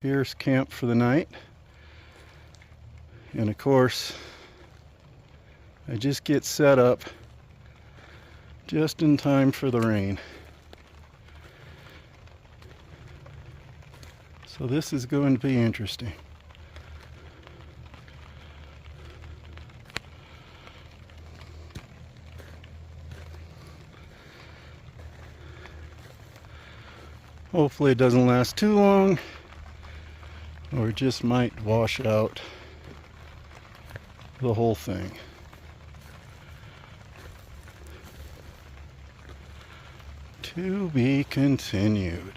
Here's camp for the night. And of course, I just get set up just in time for the rain. So this is going to be interesting. Hopefully it doesn't last too long, or it just might wash out the whole thing. To be continued.